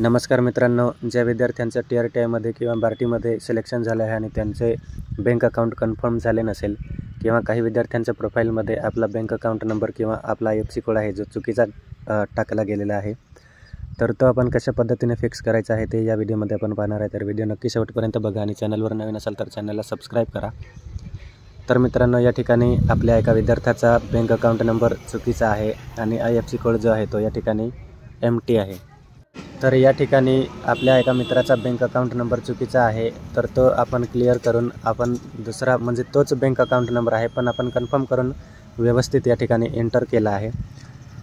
नमस्कार मित्रांनो, ज्या विद्यार्थ्यांचं TRTIमध्ये किंवा बार्टीमध्ये सिलेक्शन झालं आहे आणि त्यांचे बँक अकाउंट कन्फर्म झाले नसेल किंवा काही विद्यार्थ्यांच्या प्रोफाईलमध्ये आपला बँक अकाउंट नंबर किंवा आपला IFSC कोड आहे जो चुकीचा टाकला गेलेला आहे, तर तो आपण कशा पद्धतीने फिक्स करायचा आहे ते या व्हिडिओमध्ये आपण पाहणार आहे। तर व्हिडिओ नक्की शेवटपर्यंत बघा आणि चॅनलवर नवीन असाल तर चॅनलला सबस्क्राईब करा। तर मित्रांनो, या ठिकाणी आपल्या एका विद्यार्थ्याचा बँक अकाउंट नंबर चुकीचा आहे आणि IFSC कोड जो आहे तो या ठिकाणी MT आहे। तर या ठिकाणी आपल्या एका मित्राचा बँक अकाउंट नंबर चुकीचा आहे, तर तो आपण क्लिअर करून आपण दुसरा म्हणजे तोच बँक अकाउंट नंबर आहे पण आपण कन्फर्म करून व्यवस्थित या ठिकाणी एंटर केला आहे।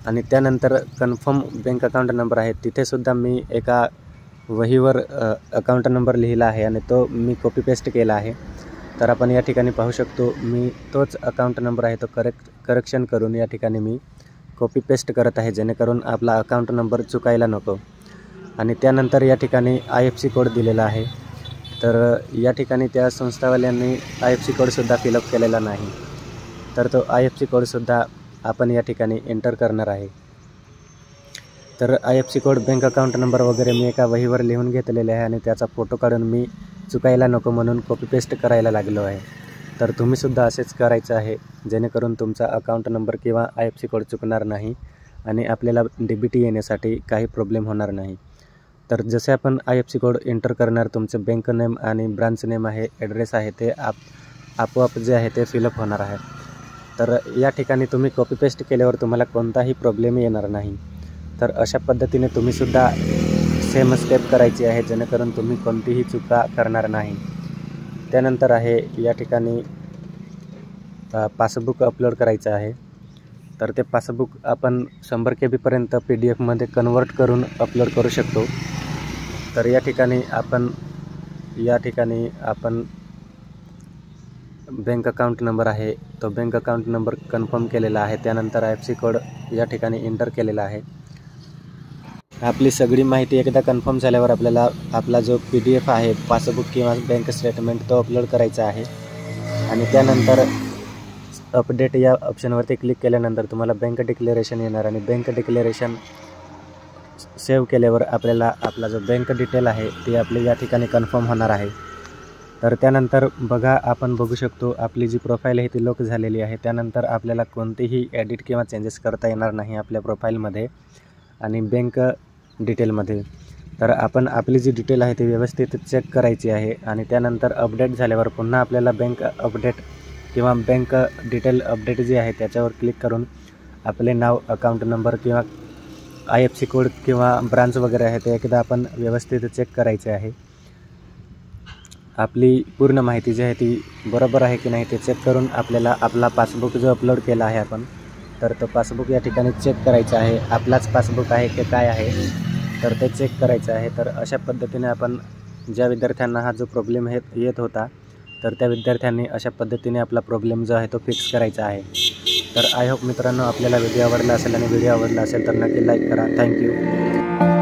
आणि त्यानंतर कन्फर्म बँक अकाउंट नंबर आहे तिथेसुद्धा मी एका वहीवर अकाउंट नंबर लिहिला आहे आणि तो मी कॉपी पेस्ट केला आहे। तर आपण या ठिकाणी पाहू शकतो मी तोच अकाउंट नंबर आहे तो करेक्शन करून या ठिकाणी मी कॉपी पेस्ट करत आहे, जेणेकरून आपला अकाउंट नंबर चुकायला नको। आणि त्यानंतर या ठिकाणी IFSC कोड दिलेला आहे, तर या ठिकाणी त्या संस्थावाल्यांनी IFSC कोडसुद्धा फिलअप केलेला नाही, तर तो IFSC कोडसुद्धा आपण या ठिकाणी एंटर करणार आहे। तर IFSC code, bank account number वगैरे मी एका वहीवर लिहून घेतलेले आहे आणि त्याचा फोटो काढून मी चुकायला नको म्हणून कॉपी पेस्ट करायला लागलो आहे। तर तुम्हीसुद्धा असेच करायचं आहे, जेणेकरून तुमचा अकाउंट नंबर किंवा IFSC कोड चुकणार नाही आणि आपल्याला DBT येण्यासाठी काही प्रॉब्लेम होणार नाही। तर जसे आपण IFSC कोड एंटर करणार, तुमचं बँक नेम आणि ब्रांच नेम आहे, ॲड्रेस आहे, ते आपोआप जे आहे ते फिलअप होणार आहे। तर या ठिकाणी तुम्ही कॉपी पेस्ट केल्यावर तुम्हाला कोणताही प्रॉब्लेम येणार नाही। तर अशा पद्धतीने तुम्हीसुद्धा सेम स्टेप करायची आहे, जेणेकरून तुम्ही कोणतीही चुका करणार नाही। त्यानंतर आहे या ठिकाणी पासबुक अपलोड करायचं आहे। तर ते पासबुक आपण 100 KB पर्यंत PDF कन्वर्ट करून अपलोड करू शकतो। तर या ठिकाणी आपण बँक अकाउंट नंबर आहे तो बँक अकाउंट नंबर कन्फर्म केलेला आहे, त्यानंतर IFSC कोड या ठिकाणी एंटर केलेला आहे। आपली सगळी माहिती एकदा कन्फर्म झाल्यावर आपल्याला आपला जो PDF आहे पासबुक किंवा बँक स्टेटमेंट तो अपलोड करायचा आहे। आणि त्यानंतर अपडेट या ऑप्शनवरती क्लिक केल्यानंतर तुम्हाला बँक डिक्लेरेशन येणार आणि बँक डिक्लेरेशन सेव्ह केल्यावर आपल्याला आपला जो बँक डिटेल आहे ती आपली या ठिकाणी कन्फर्म होणार आहे। तर त्यानंतर आपण बघू शकतो आपली जी प्रोफाईल आहे ती लॉक झालेली आहे। त्यानंतर आपल्याला कोणतेही एडिट किंवा चेंजेस करता येणार नाही आपल्या प्रोफाईलमध्ये आणि बँक डिटेलमध्ये। तर आपण आपली जी डिटेल आहे ती व्यवस्थित चेक करायची आहे आणि त्यानंतर अपडेट झाल्यावर पुन्हा आपल्याला बँक अपडेट किंवा बँक डिटेल अपडेट जी आहे त्याच्यावर क्लिक करून आपले नाव, अकाउंट नंबर किंवा IFSC कोड किंवा ब्रांच वगैरे आहे ते एकदा आपण व्यवस्थित चेक करायचे आहे। आपली पूर्ण माहिती जी आहे ती बरोबर आहे की नाही ते चेक करून आपल्याला आपला पासबुक जो अपलोड केला आहे आपण, तर तो पासबुक या ठिकाणी चेक करायचा आहे, आपलाच पासबुक आहे की काय आहे तर ते चेक करायचं आहे। तर अशा पद्धतीने आपण ज्या विद्यार्थ्यांना हा जो प्रॉब्लेम येत होता तर त्या विद्यार्थ्यांनी अशा पद्धतीने आपला प्रॉब्लेम जो आहे तो फिक्स करायचा आहे। तर आय होप मित्रांनो आपल्याला व्हिडिओ आवडला असेल आणि व्हिडिओ आवडला असेल तर नक्की लाईक करा। थँक्यू।